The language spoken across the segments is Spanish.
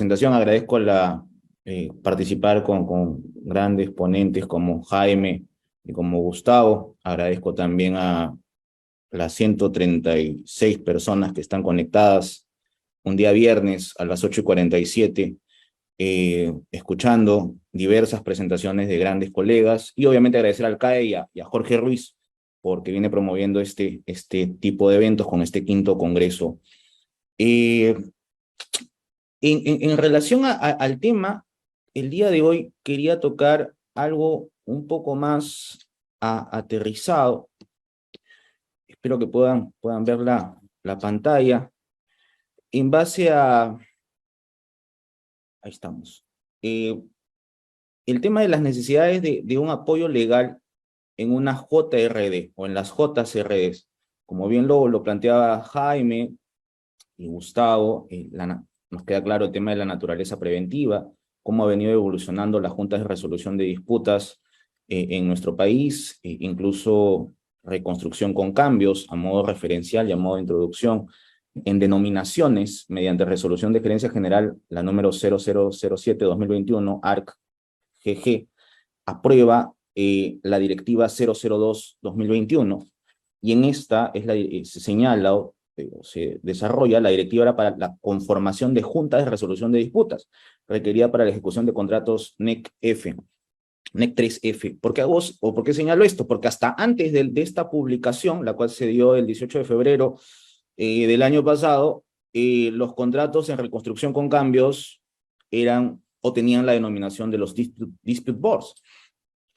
presentación. Agradezco participar con grandes ponentes como Jaime y como Gustavo. Agradezco también a las 136 personas que están conectadas un día viernes a las 8:47, escuchando diversas presentaciones de grandes colegas, y obviamente agradecer al CAE y a Jorge Ruiz porque viene promoviendo este tipo de eventos con este quinto congreso. Eh, en relación al tema, el día de hoy quería tocar algo un poco más aterrizado. Espero que puedan ver la pantalla. En base a... Ahí estamos. El tema de las necesidades de un apoyo legal en una JRD o en las JCRDs. Como bien lo planteaba Jaime y Gustavo, nos queda claro el tema de la naturaleza preventiva, cómo ha venido evolucionando las juntas de resolución de disputas en nuestro país, incluso reconstrucción con cambios a modo referencial y a modo de introducción en denominaciones mediante resolución de gerencia general, la número 0007-2021, ARC-GG, aprueba la directiva 002-2021, y en esta se señala o se desarrolla la directiva para la conformación de juntas de resolución de disputas, requerida para la ejecución de contratos NEC-F, NEC 3F. ¿Por qué señalo esto? Porque hasta antes de esta publicación, la cual se dio el 18 de febrero del año pasado, los contratos en reconstrucción con cambios eran o tenían la denominación de los dispute boards.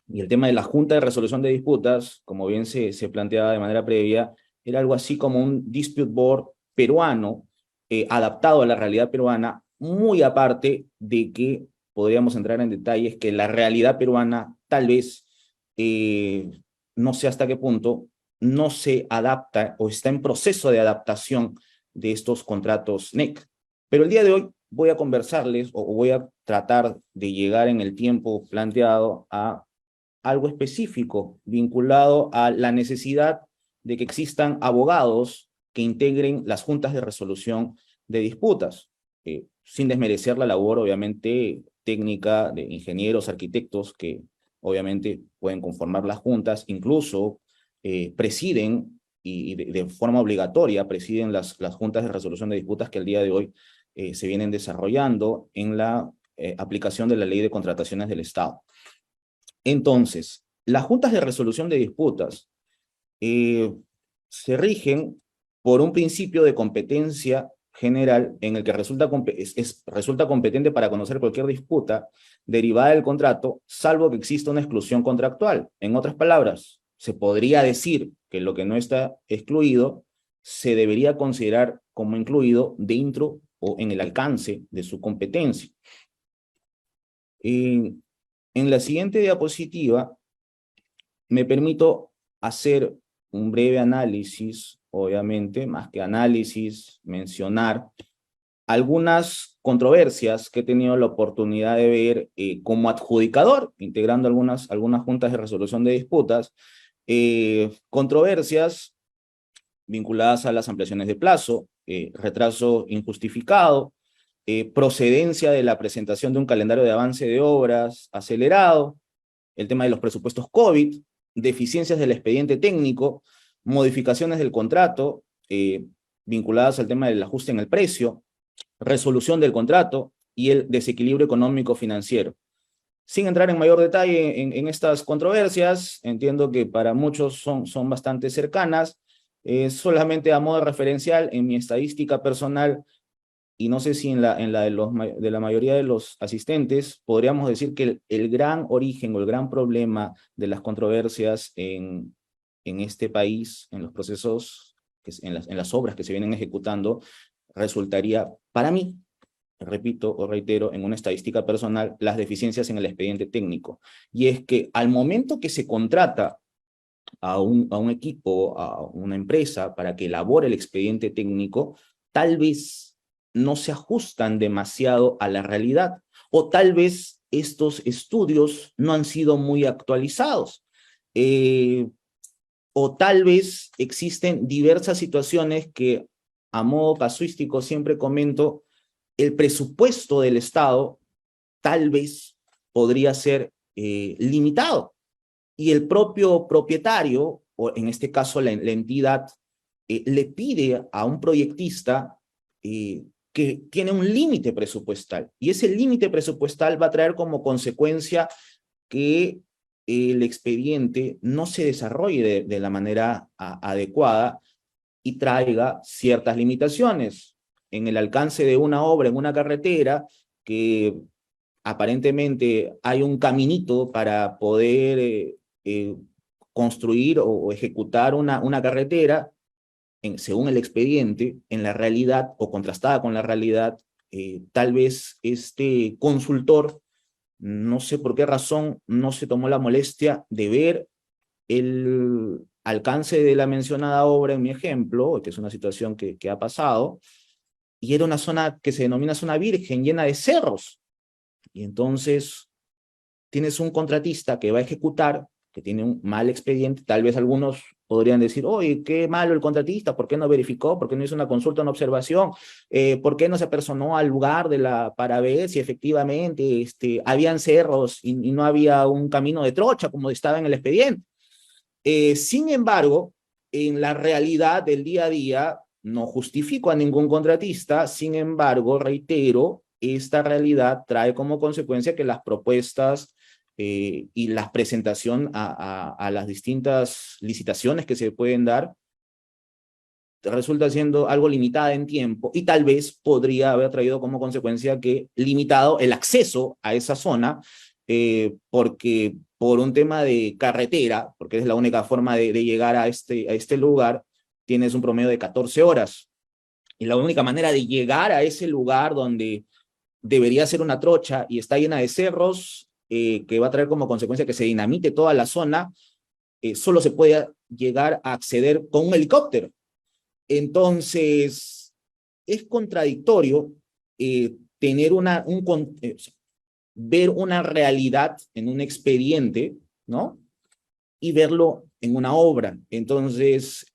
Y el tema de la Junta de Resolución de Disputas, como bien se planteaba de manera previa, era algo así como un dispute board peruano, adaptado a la realidad peruana, muy aparte de que podríamos entrar en detalles que la realidad peruana tal vez, no sé hasta qué punto, no se adapta o está en proceso de adaptación de estos contratos NEC. Pero el día de hoy voy a conversarles o voy a tratar de llegar en el tiempo planteado a algo específico vinculado a la necesidad de que existan abogados que integren las juntas de resolución de disputas, sin desmerecer la labor, obviamente, técnica de ingenieros, arquitectos, que obviamente pueden conformar las juntas, incluso presiden y de forma obligatoria presiden las juntas de resolución de disputas que el día de hoy se vienen desarrollando en la aplicación de la Ley de Contrataciones del Estado. Entonces, las juntas de resolución de disputas se rigen por un principio de competencia general en el que resulta competente para conocer cualquier disputa derivada del contrato, salvo que exista una exclusión contractual. En otras palabras, se podría decir que lo que no está excluido se debería considerar como incluido dentro o en el alcance de su competencia. En la siguiente diapositiva me permito hacer un breve análisis, obviamente, más que análisis, mencionar algunas controversias que he tenido la oportunidad de ver como adjudicador, integrando algunas juntas de resolución de disputas, controversias vinculadas a las ampliaciones de plazo, retraso injustificado, procedencia de la presentación de un calendario de avance de obras acelerado, el tema de los presupuestos COVID, deficiencias del expediente técnico, modificaciones del contrato vinculadas al tema del ajuste en el precio, resolución del contrato y el desequilibrio económico financiero. Sin entrar en mayor detalle en estas controversias, entiendo que para muchos son bastante cercanas, solamente a modo referencial en mi estadística personal, y no sé si en la de la mayoría de los asistentes, podríamos decir que el gran origen o el gran problema de las controversias en este país, en los procesos, en las obras que se vienen ejecutando, resultaría, para mí, repito o reitero, en una estadística personal, las deficiencias en el expediente técnico. Y es que al momento que se contrata a un equipo, a una empresa, para que elabore el expediente técnico, tal vez no se ajustan demasiado a la realidad, o tal vez estos estudios no han sido muy actualizados, o tal vez existen diversas situaciones que a modo casuístico siempre comento el presupuesto del Estado tal vez podría ser limitado. Y el propio propietario, o en este caso la entidad, le pide a un proyectista que tiene un límite presupuestal. Y ese límite presupuestal va a traer como consecuencia que el expediente no se desarrolle de la manera adecuada y traiga ciertas limitaciones en el alcance de una obra, en una carretera, que aparentemente hay un caminito para poder construir o ejecutar una carretera, según el expediente, en la realidad o contrastada con la realidad, tal vez este consultor, no sé por qué razón, no se tomó la molestia de ver el alcance de la mencionada obra en mi ejemplo, que es una situación que ha pasado, y era una zona que se denomina zona virgen, llena de cerros. Y entonces tienes un contratista que va a ejecutar, que tiene un mal expediente, tal vez algunos podrían decir, oye, qué malo el contratista, ¿por qué no verificó? ¿Por qué no hizo una consulta, una observación? ¿Por qué no se apersonó al lugar para ver si efectivamente habían cerros y no había un camino de trocha como estaba en el expediente? Sin embargo, en la realidad del día a día, no justifico a ningún contratista, sin embargo, reitero, esta realidad trae como consecuencia que las propuestas y la presentación a las distintas licitaciones que se pueden dar resulta siendo algo limitada en tiempo y tal vez podría haber traído como consecuencia que limitado el acceso a esa zona, porque por un tema de carretera, porque es la única forma de llegar a este lugar, tienes un promedio de 14 horas. Y la única manera de llegar a ese lugar donde debería ser una trocha y está llena de cerros, que va a traer como consecuencia que se dinamite toda la zona, solo se puede llegar a acceder con un helicóptero. Entonces, es contradictorio tener ver una realidad en un expediente, ¿no? Y verlo en una obra. Entonces,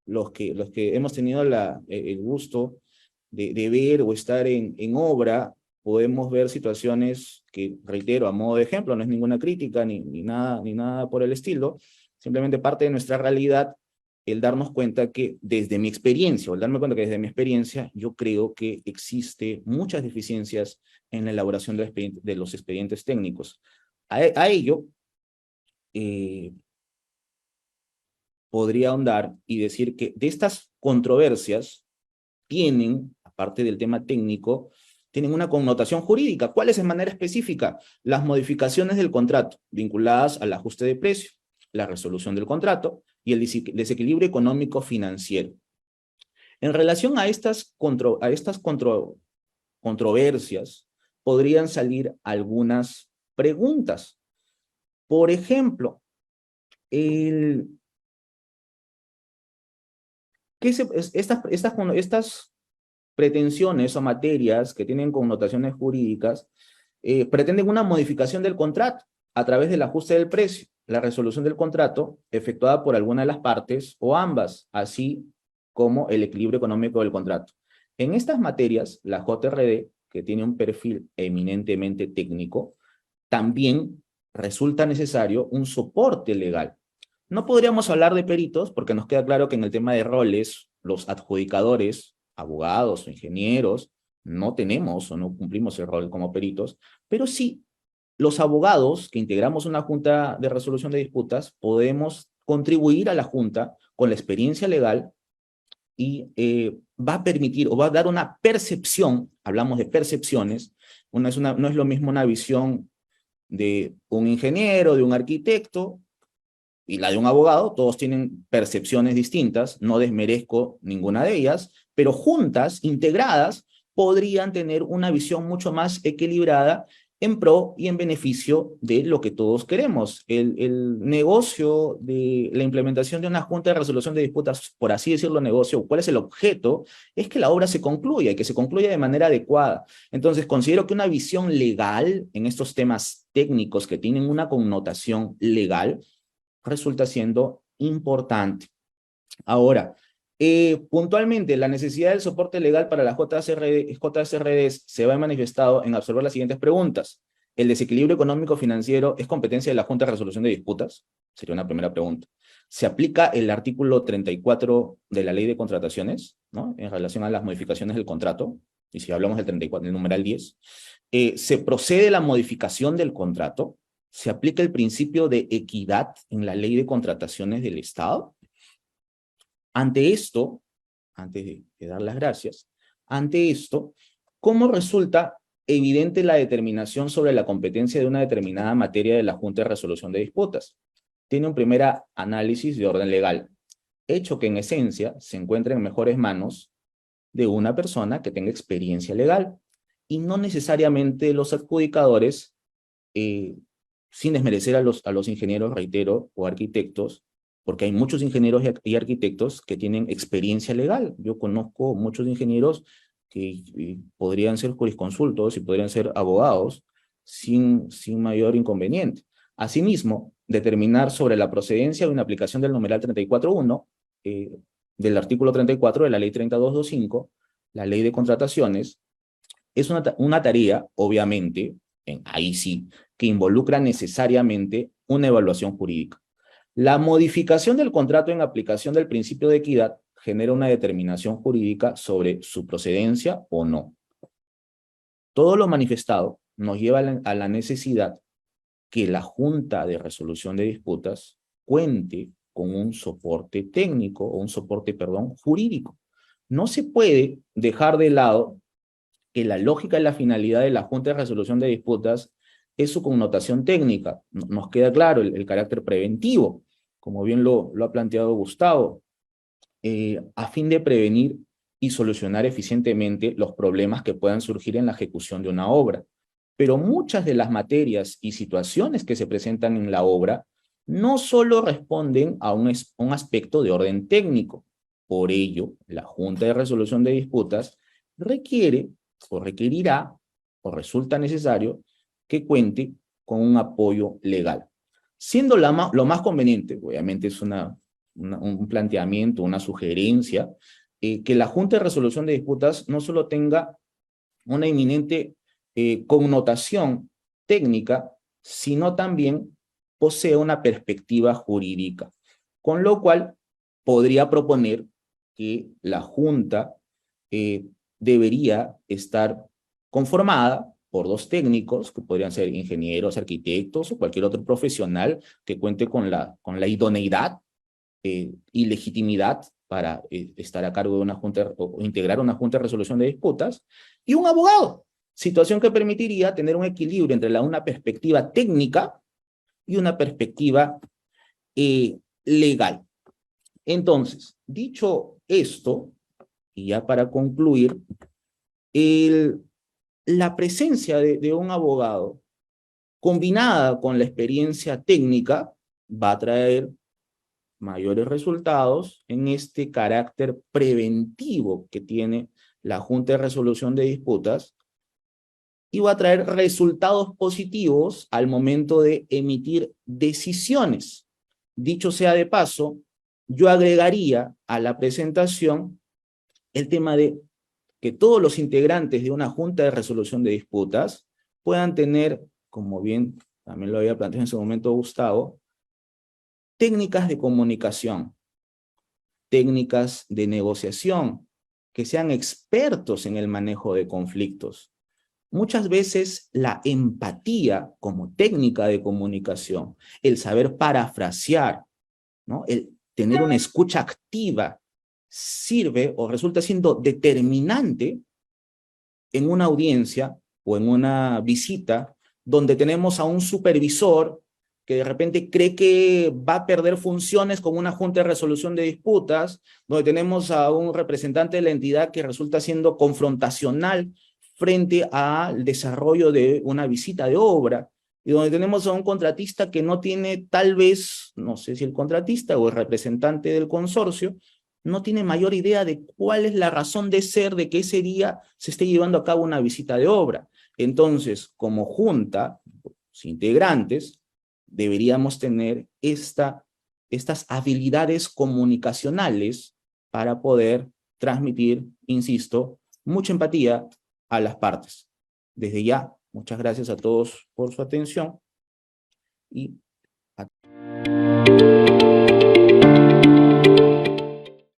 los que hemos tenido el gusto de ver o estar en obra, podemos ver situaciones que, reitero, a modo de ejemplo, no es ninguna crítica ni nada por el estilo, simplemente parte de nuestra realidad el darnos cuenta que desde mi experiencia, o el darme cuenta que desde mi experiencia, yo creo que existe muchas deficiencias en la elaboración de los expedientes técnicos. A ello, eh, podría ahondar y decir que de estas controversias tienen, aparte del tema técnico, tienen una connotación jurídica. ¿Cuál es en manera específica? Las modificaciones del contrato vinculadas al ajuste de precio, la resolución del contrato y el desequilibrio económico financiero. En relación a estas controversias, podrían salir algunas preguntas. Por ejemplo, estas pretensiones o materias que tienen connotaciones jurídicas pretenden una modificación del contrato a través del ajuste del precio, la resolución del contrato efectuada por alguna de las partes o ambas, así como el equilibrio económico del contrato. En estas materias, la JRD, que tiene un perfil eminentemente técnico, también resulta necesario un soporte legal. No podríamos hablar de peritos porque nos queda claro que en el tema de roles, los adjudicadores, abogados o ingenieros, no tenemos o no cumplimos el rol como peritos, pero sí los abogados que integramos una junta de resolución de disputas podemos contribuir a la junta con la experiencia legal y va a permitir o va a dar una percepción, hablamos de percepciones, no es lo mismo una visión de un ingeniero, de un arquitecto, y la de un abogado, todos tienen percepciones distintas, no desmerezco ninguna de ellas, pero juntas, integradas, podrían tener una visión mucho más equilibrada en pro y en beneficio de lo que todos queremos. El negocio de la implementación de una junta de resolución de disputas, por así decirlo, negocio, ¿cuál es el objeto? Es que la obra se concluya y que se concluya de manera adecuada. Entonces, considero que una visión legal en estos temas técnicos que tienen una connotación legal resulta siendo importante. Ahora, Puntualmente, la necesidad del soporte legal para las JSRDs se va manifestado en absorber las siguientes preguntas. ¿El desequilibrio económico-financiero es competencia de la Junta de Resolución de Disputas? Sería una primera pregunta. ¿Se aplica el artículo 34 de la Ley de Contrataciones, ¿no?, en relación a las modificaciones del contrato? Y si hablamos del 34, el numeral 10. ¿Se procede a la modificación del contrato? ¿Se aplica el principio de equidad en la Ley de Contrataciones del Estado? Ante esto, antes de dar las gracias, ante esto, ¿cómo resulta evidente la determinación sobre la competencia de una determinada materia de la Junta de Resolución de Disputas? Tiene un primer análisis de orden legal, hecho que en esencia se encuentra en mejores manos de una persona que tenga experiencia legal y no necesariamente los adjudicadores, sin desmerecer a los ingenieros, reitero, o arquitectos, porque hay muchos ingenieros y arquitectos que tienen experiencia legal. Yo conozco muchos ingenieros que podrían ser jurisconsultos y podrían ser abogados sin mayor inconveniente. Asimismo, determinar sobre la procedencia de una aplicación del numeral 34.1 del artículo 34 de la ley 3225, la ley de contrataciones, es una tarea, obviamente, ahí sí, que involucra necesariamente una evaluación jurídica. La modificación del contrato en aplicación del principio de equidad genera una determinación jurídica sobre su procedencia o no. Todo lo manifestado nos lleva a la necesidad que la Junta de Resolución de Disputas cuente con un soporte técnico, o un soporte, perdón, jurídico. No se puede dejar de lado que la lógica y la finalidad de la Junta de Resolución de Disputas es su connotación técnica. Nos queda claro el carácter preventivo, como bien lo ha planteado Gustavo, a fin de prevenir y solucionar eficientemente los problemas que puedan surgir en la ejecución de una obra. Pero muchas de las materias y situaciones que se presentan en la obra no solo responden a un aspecto de orden técnico. Por ello, la Junta de Resolución de Disputas requiere o requerirá o resulta necesario que cuente con un apoyo legal. Siendo lo más conveniente, obviamente es un planteamiento, una sugerencia, que la Junta de Resolución de Disputas no solo tenga una eminente connotación técnica, sino también posee una perspectiva jurídica, con lo cual podría proponer que la Junta debería estar conformada por dos técnicos, que podrían ser ingenieros, arquitectos o cualquier otro profesional que cuente con la idoneidad y legitimidad para estar a cargo de una junta o integrar una junta de resolución de disputas, y un abogado, situación que permitiría tener un equilibrio entre una perspectiva técnica y una perspectiva legal. Entonces, dicho esto, y ya para concluir, la presencia de un abogado combinada con la experiencia técnica va a traer mayores resultados en este carácter preventivo que tiene la Junta de Resolución de Disputas, y va a traer resultados positivos al momento de emitir decisiones. Dicho sea de paso, yo agregaría a la presentación el tema de que todos los integrantes de una Junta de Resolución de Disputas puedan tener, como bien también lo había planteado en ese momento Gustavo, técnicas de comunicación, técnicas de negociación, que sean expertos en el manejo de conflictos. Muchas veces la empatía como técnica de comunicación, el saber parafrasear, ¿no?, el tener una escucha activa, sirve o resulta siendo determinante en una audiencia o en una visita donde tenemos a un supervisor que de repente cree que va a perder funciones con una junta de resolución de disputas, donde tenemos a un representante de la entidad que resulta siendo confrontacional frente al desarrollo de una visita de obra, y donde tenemos a un contratista que no tiene, tal vez, no sé si el contratista o el representante del consorcio, no tiene mayor idea de cuál es la razón de ser de que ese día se esté llevando a cabo una visita de obra. Entonces, como junta, los integrantes, deberíamos tener estas habilidades comunicacionales para poder transmitir, insisto, mucha empatía a las partes. Desde ya, muchas gracias a todos por su atención y